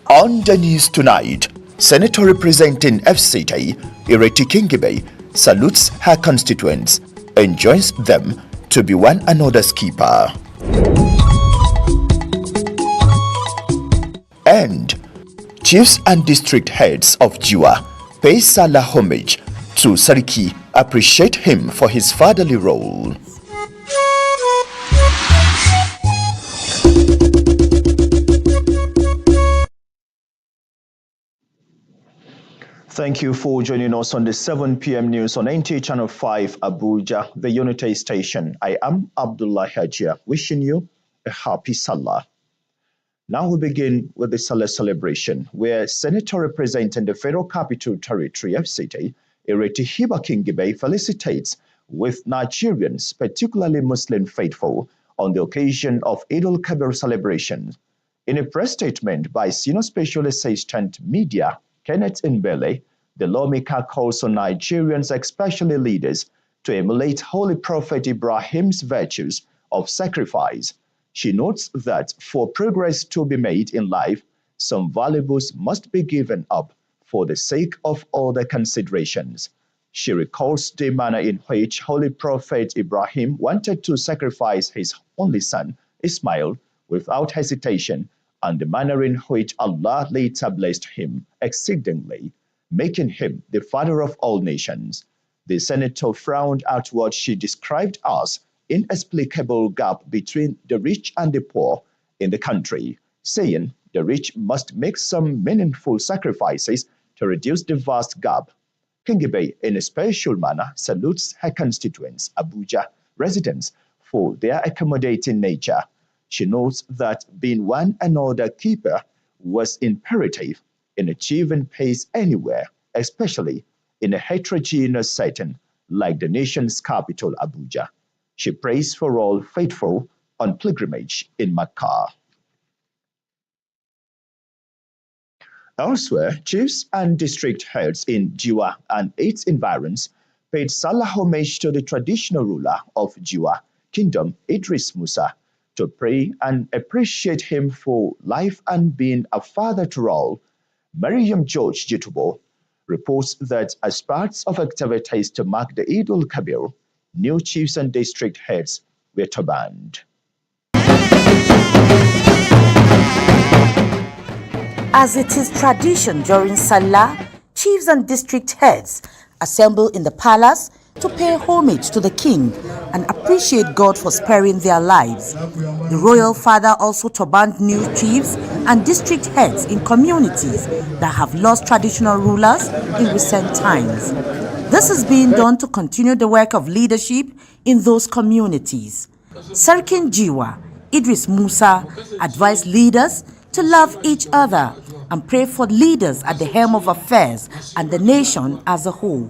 On the news tonight, Senator representing FCT, Ireti Kingibe, salutes her constituents and joins them to be one another's keeper. And chiefs and district heads of Jiwa pay Salah homage to Sariki, appreciate him for his fatherly role. Thank you for joining us on the 7 p.m. news on NTA Channel 5 Abuja, the Unity Station. I am Abdullah Hajia, wishing you a happy Salah. Now we begin with the Salah celebration, where Senator representing the Federal Capital Territory FCT, Ireti Kingibe, felicitates with Nigerians, particularly Muslim faithful, on the occasion of Eid al-Kabir celebration. In a press statement by Senior Special Assistant Media, Kenneth Nbele, the lawmaker calls on Nigerians, especially leaders, to emulate Holy Prophet Ibrahim's virtues of sacrifice. She notes that for progress to be made in life, some valuables must be given up for the sake of other considerations. She recalls the manner in which Holy Prophet Ibrahim wanted to sacrifice his only son, Ismail, without hesitation, and the manner in which Allah later blessed him exceedingly, making him the father of all nations. The senator frowned at what she described as inexplicable gap between the rich and the poor in the country, saying the rich must make some meaningful sacrifices to reduce the vast gap. Kingibe, in a special manner, salutes her constituents, Abuja residents, for their accommodating nature. She notes that being one another keeper was imperative in achieving peace anywhere, especially in a heterogeneous setting like the nation's capital, Abuja. She prays for all faithful on pilgrimage in Makkah. Elsewhere, chiefs and district heads in Jiwa and its environs paid Salah homage to the traditional ruler of Jiwa Kingdom, Idris Musa, to pray and appreciate him for life and being a father to all. Mariam George Jitubo reports that as part of activities to mark the Eid al-Kabir, new chiefs and district heads were turbaned. As it is tradition during Salah, chiefs and district heads assemble in the palace to pay homage to the king and appreciate God for sparing their lives. The royal father also turbaned new chiefs and district heads in communities that have lost traditional rulers in recent times. This is being done to continue the work of leadership in those communities. Sarkin Jiwa, Idris Musa, advised leaders to love each other and pray for leaders at the helm of affairs and the nation as a whole.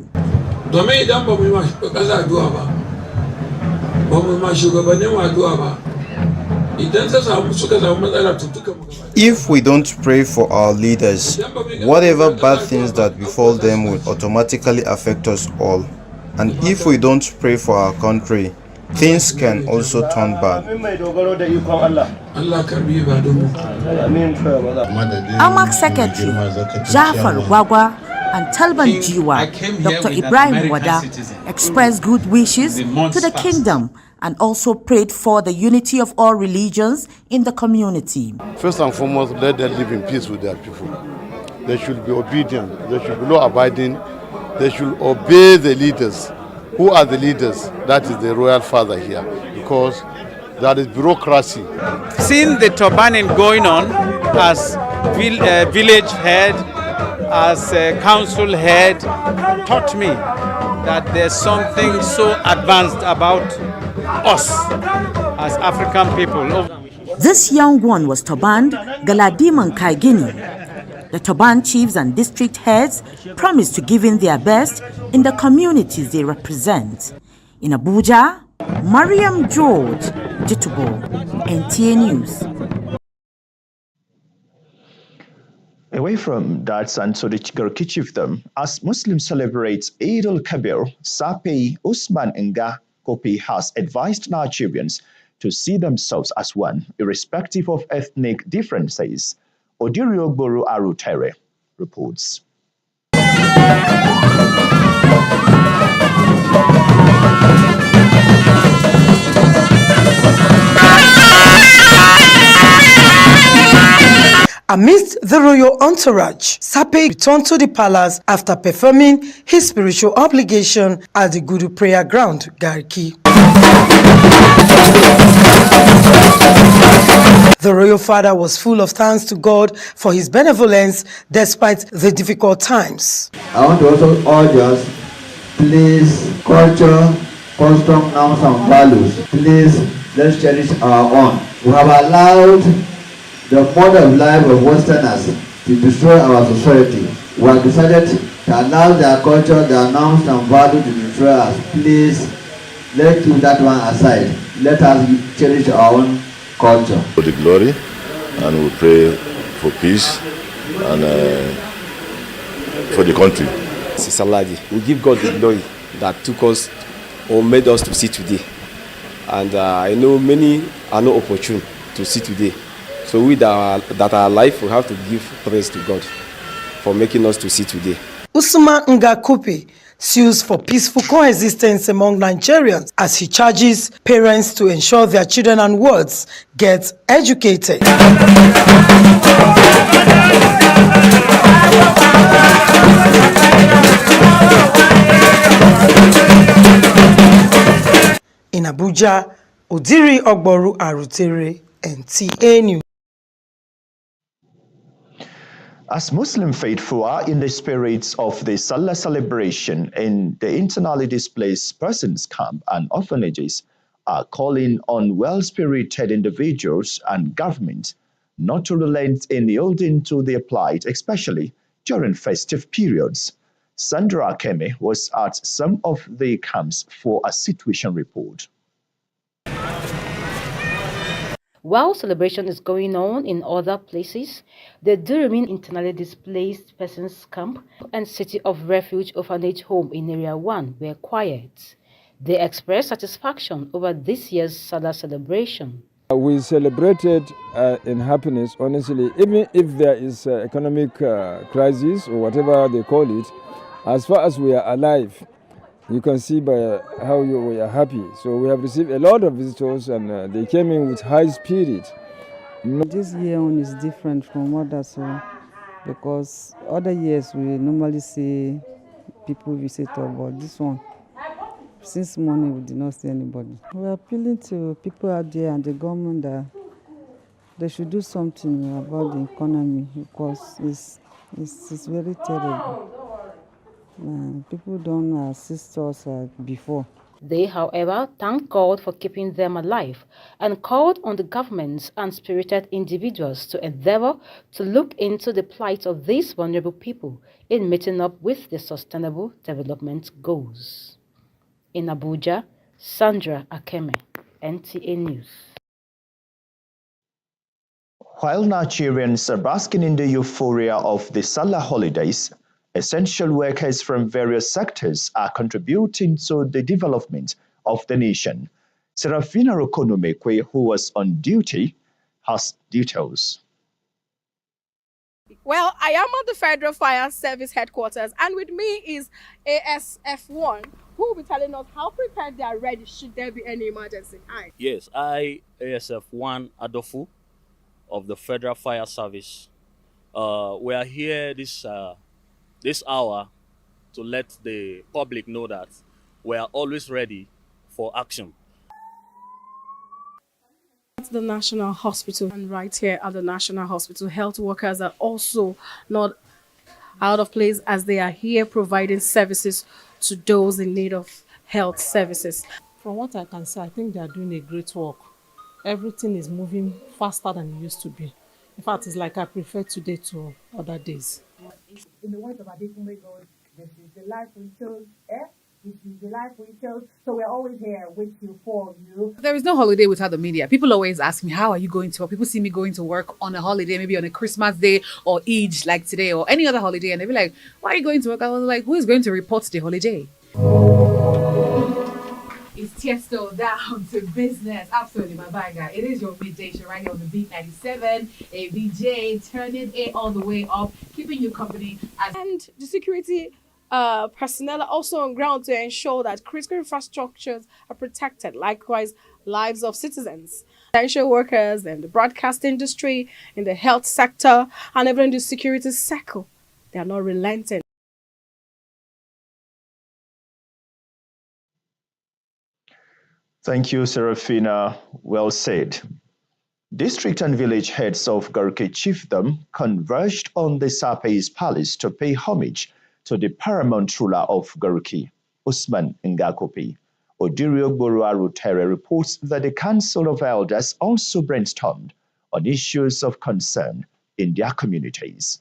If we don't pray for our leaders, whatever bad things that befall them will automatically affect us all. And if we don't pray for our country, things can also turn bad. Amak Secretary Jafar Gwagwa and Talban Jiwa, Dr. Ibrahim Wada, expressed good wishes to the kingdom and also prayed for the unity of all religions in the community. First and foremost, let them live in peace with their people. They should be obedient, they should be law-abiding, they should obey the leaders. Who are the leaders? That is the royal father here, because that is bureaucracy. Seeing the turbaning going on as village head, as a council head, taught me that there's something so advanced about us as African people. This young one was turbaned Galadiman Kaigini. The turban chiefs and district heads promised to give in their best in the communities they represent. In Abuja, Mariam George Jitubo, NTA News. Away from that and to the Garki chiefdom, as Muslims celebrate Eid al-Kabir, Sapi Usman Nga Kopi has advised Nigerians to see themselves as one, irrespective of ethnic differences. Odiriogboro Arutere reports. Amidst the royal entourage, Sape returned to the palace after performing his spiritual obligation at the Gudu prayer ground, Garki. The royal father was full of thanks to God for his benevolence despite the difficult times. I want to also urge us, please, culture, custom, norms and values, please, let's cherish our own. We have allowed the mode of life of Westerners to destroy our society. We have decided to allow their culture, their norms and values to destroy us. Please, let's keep that one aside. Let us cherish our own culture. For the glory, and we pray for peace and for the country. Sisaladi, we give God the glory that took us or made us to see today. And I know many are not opportune to see today. So we that are alive, we have to give praise to God for making us to see today. Usman Ngakupe sues for peaceful coexistence among Nigerians as he charges parents to ensure their children and wards get educated. In Abuja, Odiriogboro Arutere, NTA News. As Muslim faithful are in the spirits of the Salah celebration in the internally displaced persons camp and orphanages are calling on well-spirited individuals and government not to relent in yielding to their plight, especially during festive periods. Sandra Akeme was at some of the camps for a situation report. While celebration is going on in other places, the Durumi internally displaced persons camp and City of Refuge orphanage home in Area 1 were quiet. They expressed satisfaction over this year's Salah celebration. We celebrated in happiness, honestly, even if there is economic crisis or whatever they call it, as far as we are alive. You can see by how we are happy. So we have received a lot of visitors and they came in with high spirit. This year one is different from others because other years we normally see people visit us, but this one, since morning we did not see anybody. We are appealing to people out there and the government that they should do something about the economy because it's very terrible. People don't assist us before. They, however, thanked God for keeping them alive and called on the governments and spirited individuals to endeavor to look into the plight of these vulnerable people in meeting up with the sustainable development goals. In Abuja, Sandra Akeme, NTA News. While Nigerians are basking in the euphoria of the Salah holidays, essential workers from various sectors are contributing to the development of the nation. Serafina Rokonomekwe, who was on duty, has details. Well, I am at the Federal Fire Service headquarters, and with me is ASF1, who will be telling us how prepared they are ready should there be any emergency. Hi. Yes, I, ASF1 Adofu of the Federal Fire Service. We are here this hour to let the public know that we are always ready for action. At the National Hospital, and right here at the National Hospital, health workers are also not out of place as they are here providing services to those in need of health services. From what I can say, I think they are doing a great work. Everything is moving faster than it used to be. In fact, it's like I prefer today to other days. In the words of Adekunle Gold, this is the life we chose, This is the life we chose. So we're always here with you, for you. There is no holiday without the media. People always ask me, how are you going to work? People see me going to work on a holiday, maybe on a Christmas day or Eid like today or any other holiday. And they'll be like, why are you going to work? I was like, who is going to report the holiday? is Tiesto down to business. Absolutely, my bad guy. It is your midday show right here on the Beat 97. ABJ, turning it all the way up, keeping you company. And the security personnel are also on ground to ensure that critical infrastructures are protected. Likewise, lives of citizens, essential workers in the broadcast industry, in the health sector, and even in the security circle. They are not relenting. Thank you, Serafina. Well said. District and village heads of Garki chiefdom converged on the Sape's palace to pay homage to the paramount ruler of Garki, Usman Ngakopi. Odirio Boruarutere reports that the Council of Elders also brainstormed on issues of concern in their communities.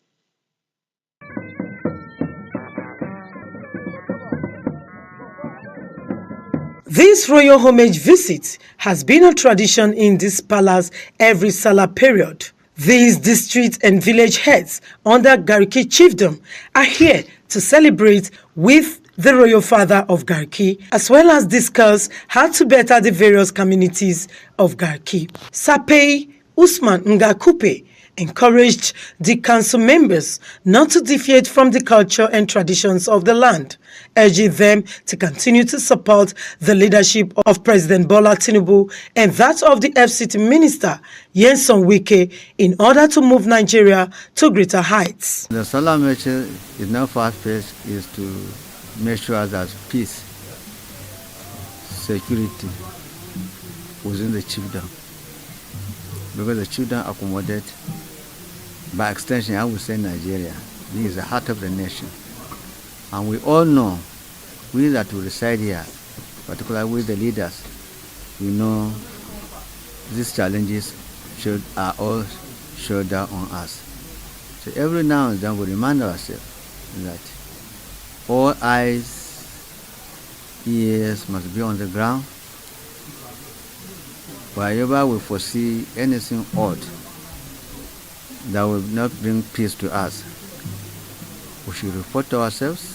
This royal homage visit has been a tradition in this palace every Salah period. These district and village heads under Garki chiefdom are here to celebrate with the royal father of Garki, as well as discuss how to better the various communities of Garki. Sapei Usman Ngakupe encouraged the council members not to deviate from the culture and traditions of the land, urging them to continue to support the leadership of President Bola Tinubu and that of the FCT Minister Nyesom Wike in order to move Nigeria to greater heights. The solar measure is now fast-paced is to make sure there's peace, security within the chiefdom, because the chiefdom accommodate, by extension, I would say Nigeria. This is the heart of the nation. And we all know, we that will reside here, particularly with the leaders, we know these challenges are all shoulder on us. So every now and then we remind ourselves that all eyes, ears must be on the ground. Wherever we foresee anything odd that will not bring peace to us, we should report to ourselves,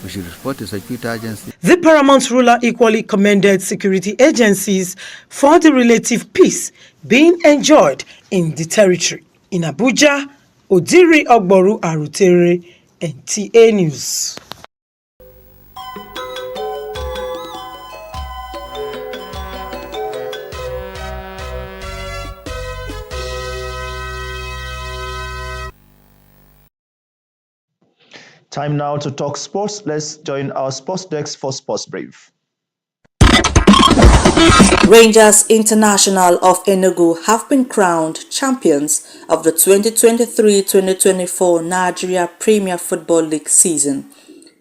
we should report to security agencies. The paramount ruler equally commended security agencies for the relative peace being enjoyed in the territory. In Abuja, Odiri Ogboru Arutere, NTA News. Time now to talk sports. Let's join our sports desk for Sports Brief. Rangers International of Enugu have been crowned champions of the 2023-2024 Nigeria Premier Football League season.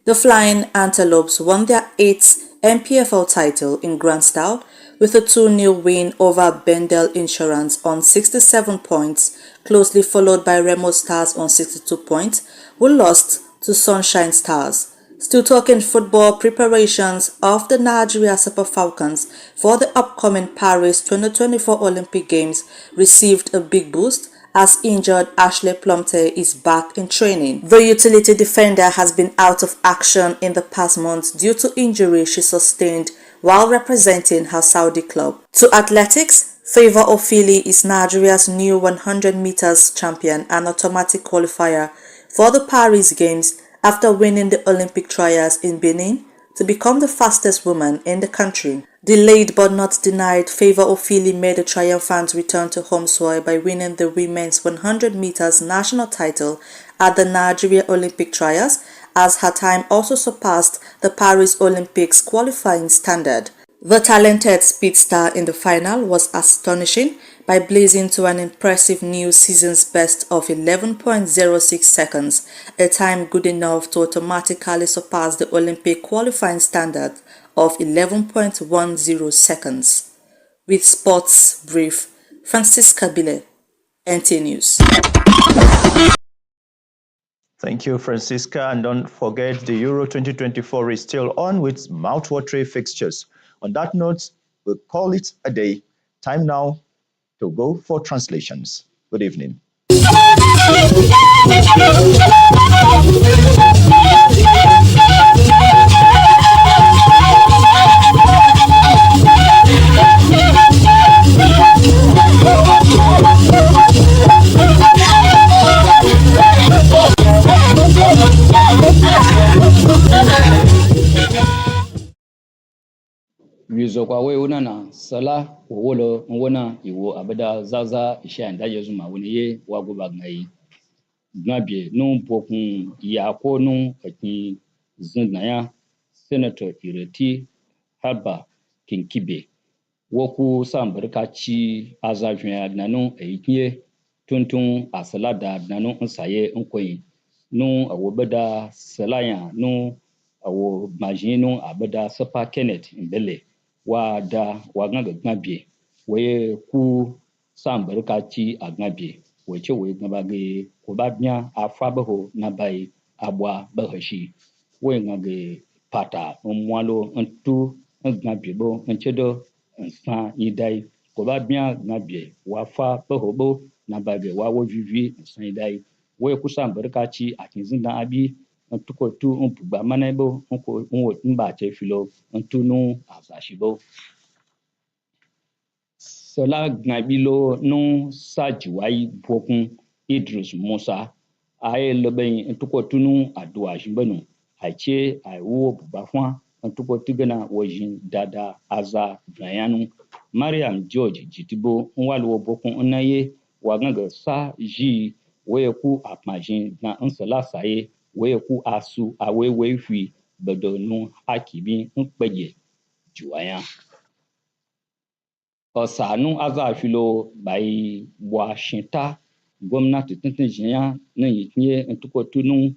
The Flying Antelopes won their 8th MPFL title in grand style with a 2-0 win over Bendel Insurance on 67 points, closely followed by Remo Stars on 62 points, who lost to Sunshine Stars. Still talking football, preparations of the Nigeria Super Falcons for the upcoming Paris 2024 Olympic Games received a big boost as injured Ashley Plumte is back in training. The utility defender has been out of action in the past months due to injury she sustained while representing her Saudi club. To athletics, Favour Ofili is Nigeria's new 100 meters champion and automatic qualifier for the Paris Games after winning the Olympic trials in Benin to become the fastest woman in the country. Delayed but not denied, Favour Ofili made a triumphant return to home soil by winning the women's 100 meters national title at the Nigeria Olympic trials, as her time also surpassed the Paris Olympics qualifying standard. The talented speedster in the final was astonishing by blazing to an impressive new season's best of 11.06 seconds, a time good enough to automatically surpass the Olympic qualifying standard of 11.10 seconds. With Sports Brief, Francisca Bile, NT News. Thank you, Francisca. And don't forget, the Euro 2024 is still on with mouth-watering fixtures. On that note, we'll call it a day. Time now to go for translations. Good evening. izo kwa we una na sala wolo wona iwo abada zaza isha ndaje zuma woni ye wago bagnai ngabie no bokun ya ko no aki zinaya senator ireti haba kinkibe woku sambarka ci azajun nanu eikie tuntun asalada nanu nsaye nkoyi nu awobada salaya nu awo majinu abada sapa kenneth mbele wa da wa ganga gambie we ku sambarka ci agambie wace we gabage ko badnya afabaho na bai abwa bahashi we ngage pata mwalo ntu ngambie bo nchedo nsan idai ko badnya ngambie wa fa bahobo na bai wa wo vivi nsan idai we ku sambarka ci akinzinda abi ntuko tu mpugba manebo nko nwo mba che filo ntunu asashibo Sela Gnabilo no Sajiwai Bokun Idris Musa aye leben ntuko tunu adua jimbanu aiche aiwo bubafwa ntuko tigana wajin dada aza vayanu Mariam George Jitibo nwalu Bokun onaye waganga sa ji weku apmajin na nsala saye weku asu awewe fi bedonu akibi nkpeje juwaya Sanu azafilo bai Washington gwamnati tuntun jiya na yikinye ntuko tunu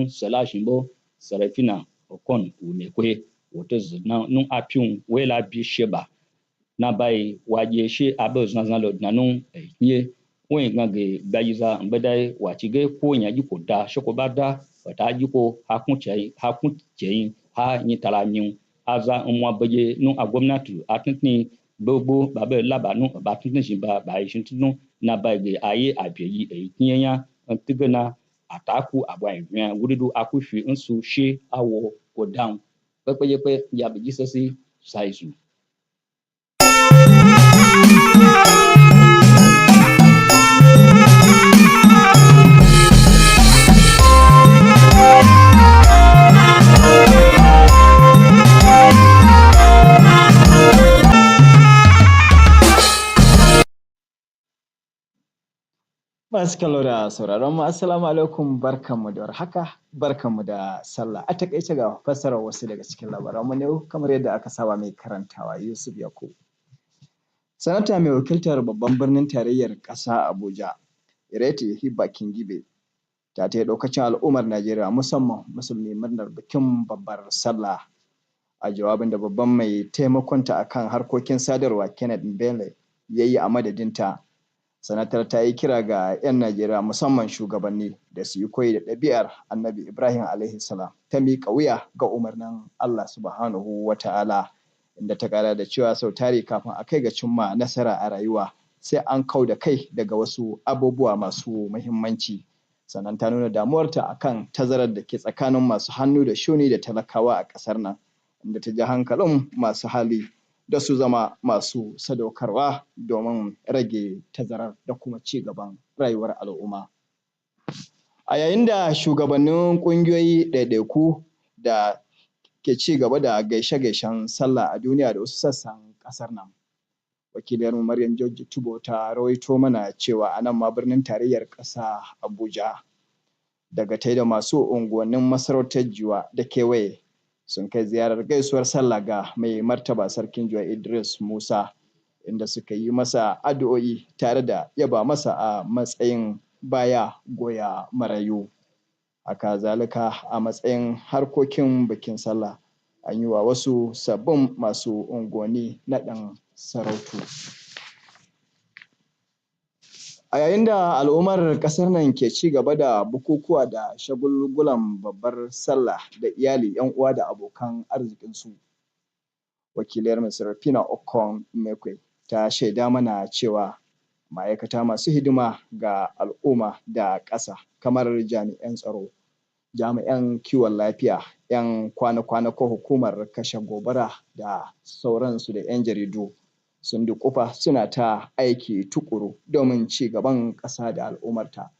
sala shimbo sarafina okon umekwe wote zina nu apiun wela bi sheba na bai waje she abe zanzalo nanu yikinye wen gange bayiza mbedai wachige ko nyaji ko da shoko bada wata jiko hakun chei ha nyitala nyu aza umwa beje nu a gwamnati atuntun gbogbo babe labanu ba tuntun shimba ba ishintunu na bage aye abeyi ekinya ntigana ataku abwa ivia wududu akufi nsu she awo ko down pepeyepe ya be jisesi saizu Masu kallo da sauraron mu assalamu alaikum barkanmu da warhaka barkanmu da sallah a takaice ga fassarar wasu daga cikin labaran mu ne kamar yadda aka saba mai karantawa Yusuf Yakubu. Sanata mai wakiltar babban birnin tarayyar ƙasa Abuja Ireti Hibba Kingibe ta taya ɗaukacin al'ummar Najeriya musamman musulmi murnar bikin babbar sallah a jawabin da babban mai taimakonta akan harkokin sadarwa Kenneth Mbele ya yi a madadinta. Sanatar ta yi kira ga 'yan Najeriya musamman shugabanni da su yi koyi da ɗabi'ar Annabi Ibrahim alaihi salam ta miƙa wuya ga umarnin Allah subhanahu wa ta'ala inda ta ƙara da cewa sau tari kafin a kai ga cimma nasara a rayuwa sai an kau da kai daga wasu abubuwa masu muhimmanci. Sannan ta nuna damuwarta akan tazarar da ke tsakanin masu hannu da shuni da talakawa a ƙasar nan inda ta ji hankalin masu hali da su zama masu sadaukarwa domin rage tazarar da kuma ci gaban rayuwar al'umma. A yayin da shugabannin ƙungiyoyi ɗaiɗaiku da ke ci gaba da gaishe-gaishen sallah a duniya da wasu sassan ƙasar nan. Wakiliyarmu Maryam George Tubo ta rawaito mana cewa a nan ma birnin tarayyar ƙasa Abuja daga tai da masu unguwannin masarautar Jiwa da kewaye sun kai ziyarar gaisuwar sallah ga mai martaba sarkin Jiwa Idris Musa inda suka yi masa addu'o'i tare da yaba masa a matsayin baya goya marayu. Haka zalika a matsayin harkokin bikin sallah an yi wa wasu sabbin masu unguwanni naɗin sarautu. A yayin da al'ummar ƙasar nan ke ci gaba da bukukuwa da shagulgulan babbar sallah da iyali, 'yan uwa da abokan arzikinsu. Wakiliyar Serafina Okon Mekwe ta shaida mana cewa ma'aikata masu hidima ga al'umma da ƙasa kamar jami'an tsaro, jami'an kiwon lafiya, 'yan kwana-kwana ko hukumar kashe gobara da sauransu da 'yan jaridu sun duƙufa suna ta aiki tukuru domin ci gaban ƙasa da al'ummarta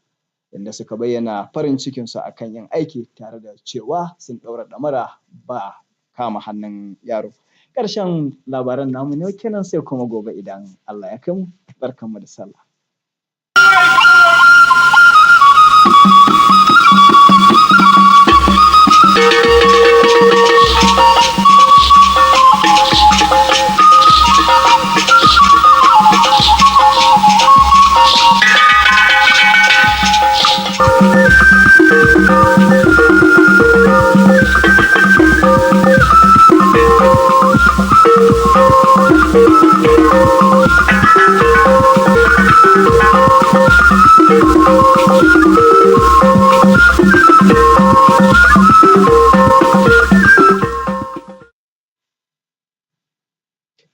inda suka bayyana farin cikinsu akan yin aiki tare da cewa sun ɗaura ɗamara ba kama hannun yaro. Ƙarshen labaran namu ne kenan sai kuma gobe idan Allah ya kai mu. Barkanmu da sallah.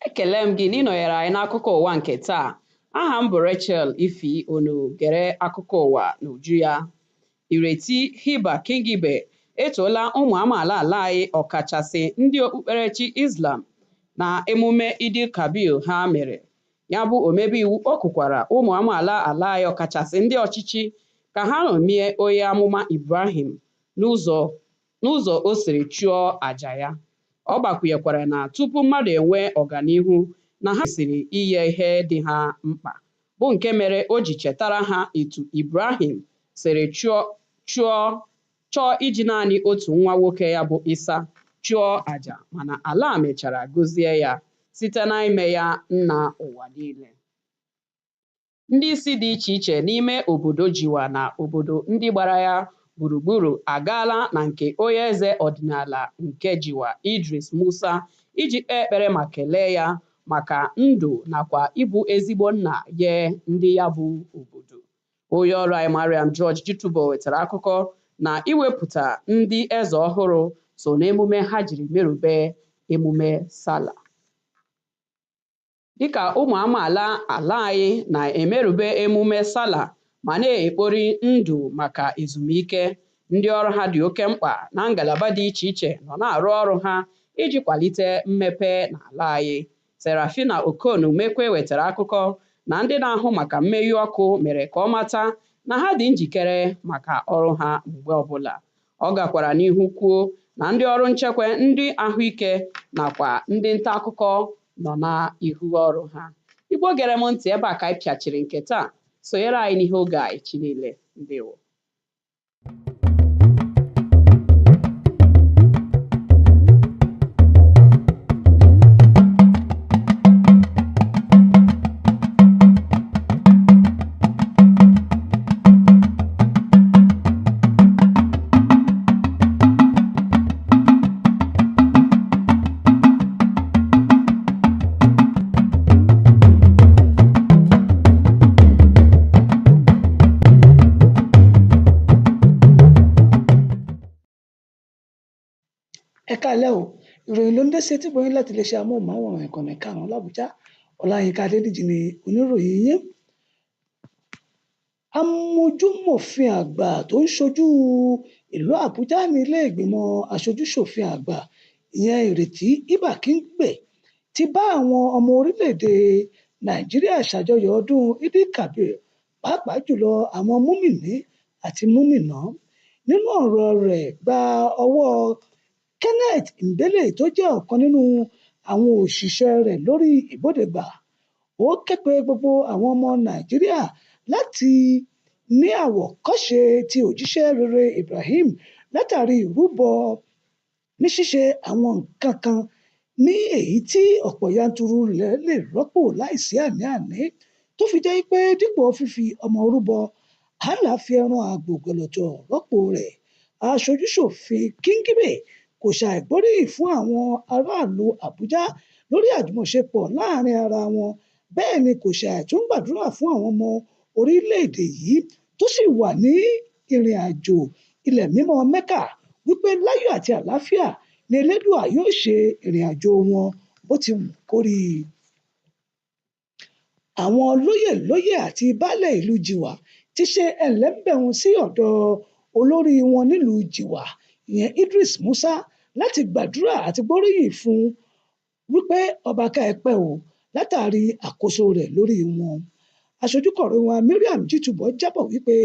Ekele m gị n'ịnọnyere anyị n'akụkọ ụwa nke taa. Aha m bụ Rachel Ifi Onu gere akụkọ ụwa n'uju ya. Ireti Hiba Kingibe etoola ụmụ amaala ala anyị ọkachasị ndị okpukperechi Islam na emume Idil Kabir ha mere. Ya bụ omebe iwu kpọkukwara ụmụ amaala ala anyị ọkachasị ndị ọchịchị ka ha ṅomie onye amụma Ibrahim n'ụzọ o siri chụọ àjà ya. Ọ gbakwunyekwara na tupu mmadụ enwe ọganihu na ha kwesịrị inye ihe dị ha mkpa, bụ nke mere o ji chetara ha etu Ibrahim siri chọọ iji naanị otu nwa nwoke ya bụ Isa chụọ àjà, mana Allah mechara gọzie ya site na ime ya nna ụwa niile. Ndị isi dị iche iche n'ime obodo Jiwa na obodo ndị gbara ya gburugburu agaala na nke onye eze ọdịnala nke Jiwa Idris Musa iji kpee ekpere ma kelee ya maka ndụ nakwa ịbụ ezigbo nna nye ndị ya bụ obodo. Onye ọrụ anyị Mariam George Jitubo wetara akụkọ na iwepụta ndị eze ọhụrụ so n'emume ha jiri merube emume Sala. Dịka ụmụ amaala ala anyị na-emerube emume Sala ma na-ekpori ndụ maka ezumike, ndị ọrụ ha dị oke mkpa na ngalaba dị iche iche nọ na-arụ ọrụ ha iji kwalite mmepe n'ala anyị. Serafina Okonu Mekwe wetara akụkọ na ndị na-ahụ maka mmeyụ ọkụ mere ka ọ mata na ha dị njikere maka ọrụ ha mgbe ọbụla. Ọ gakwara n'ihu kwuo na ndị ọrụ nchekwa, ndị ahụike nakwa ndị nta akụkọ nọ n'ihu ọrụ ha. Igbo gere m ntị, ebe a ka anyị pịachiri nke taa. Sonyere anyị n'ihe oge a echi niile. Ndewo. Ẹ káalẹ́ o, ìròyìn ló ń dé sí etí gbọ̀nyìn láti iléeṣẹ́ amóhùnmáwòrán ìkànnì karùn-ún l'Àbújá. Ọláyínká Adédìjì ni oníròyìn yín. Amójúmòfin àgbà tó ń ṣojú ìlú Àbújá ní ilé ìgbìmọ̀ aṣojú-ṣòfin àgbà ìyẹn Ìrètí Ìbà Kíngbe ti bá àwọn ọmọ orílẹ̀-èdè Nàìjíríà ṣàjọyọ̀ ọdún Idil Kabir, pàápàá jùlọ àwọn múmìnì àti múmìnà. Nínú ọ̀rọ̀ rẹ̀ gba ọwọ́ Kenneth Mbele tó jẹ́ ọ̀kan nínú àwọn òṣìṣẹ́ rẹ̀ lórí ìbodègbà, ó ké pe gbogbo àwọn ọmọ Nàìjíríà láti ní àwòkọ́ṣe ti òjíṣẹ́ rere Ibrahim látàrí ìrúbọ ní ṣíṣe àwọn nǹkan kan ní èyí tí ọ̀pọ̀ yanturu rẹ̀ lè rọ́pò láìsí àní-àní, tó fi jẹ́ pé dípò fífi ọmọ rúbọ, Allah fi ẹran àgbò gọ̀lọ̀tọ̀ rọ́pò rẹ̀. Aṣojú-ṣòfin Kíngbe kò ṣàìgbóríyìn fún àwọn aráàlú Àbújá lórí àjùmọ̀ṣepọ̀ láàrin ara wọn, bẹ́ẹ̀ ni kò ṣàìtún gbàdúrà fún àwọn ọmọ orílẹ̀-èdè yìí tó sì wà ní ìrìn àjò ilẹ̀ mímọ́ Mẹ́kà wípé láyọ̀ àti àlàáfíà ni Elédùà yóò ṣe ìrìn àjò wọn bó ti wù kó rí. Àwọn lóyè àti baálẹ̀ ìlú Jìwà ti ṣe ẹlẹ́mbẹ̀rún sí ọ̀dọ̀ olórí wọn nílùú Jìwà ìyẹn Idris Musa láti gbàdúrà àti gbóríyìn fún wípé ọba ká ẹ pẹ́ o látàrí àkóso rẹ̀ lórí wọn. Aṣojúkọ̀ròyìn wa Mariam Jitubo jábọ̀ wípé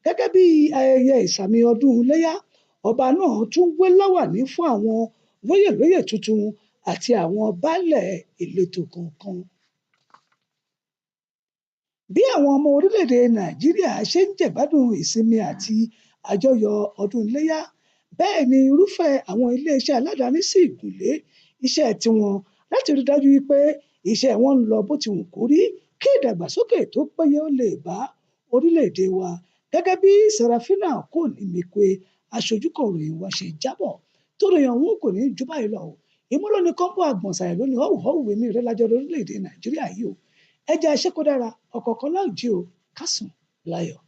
gẹ́gẹ́ bí ayẹyẹ ìsàmì ọdún Iléyá, ọba náà tún wé láwàní fún àwọn lóyè tuntun àti àwọn baálẹ̀ ìletò kọ̀ọ̀kan. Bí àwọn ọmọ orílẹ̀-èdè Nàìjíríà ṣe ń jẹ̀gbádùn ìsinmi àti àjọyọ̀ ọdún iléyá, bẹ́ẹ̀ ni irúfẹ́ àwọn iléeṣẹ́ aládàáni sì gùn lé iṣẹ́ tiwọn láti rí dájú wípé iṣẹ́ wọn ń lọ bó ti wù kó rí kí ìdàgbàsókè tó péye ó lè bá orílẹ̀-èdè wa. Gẹ́gẹ́ bí Serafina Konimekwe, aṣojúkọ̀ròyìn wa ṣe jábọ̀, tó ròyìn ọ̀hún kò ní jù báyìí lọ. Ìmúlò ní kọ́ńpọ̀ àgbọ̀nsàyẹ̀ lónìí họ́wùhọ́wù èmi rẹ̀ lájọ́ lórílẹ̀-èdè Nàìjíríà yìí o. Ẹ jẹ́ aṣẹ́ kó dára, ọ̀kọ̀ọ̀kan láòjí o, ká sùn láyọ̀.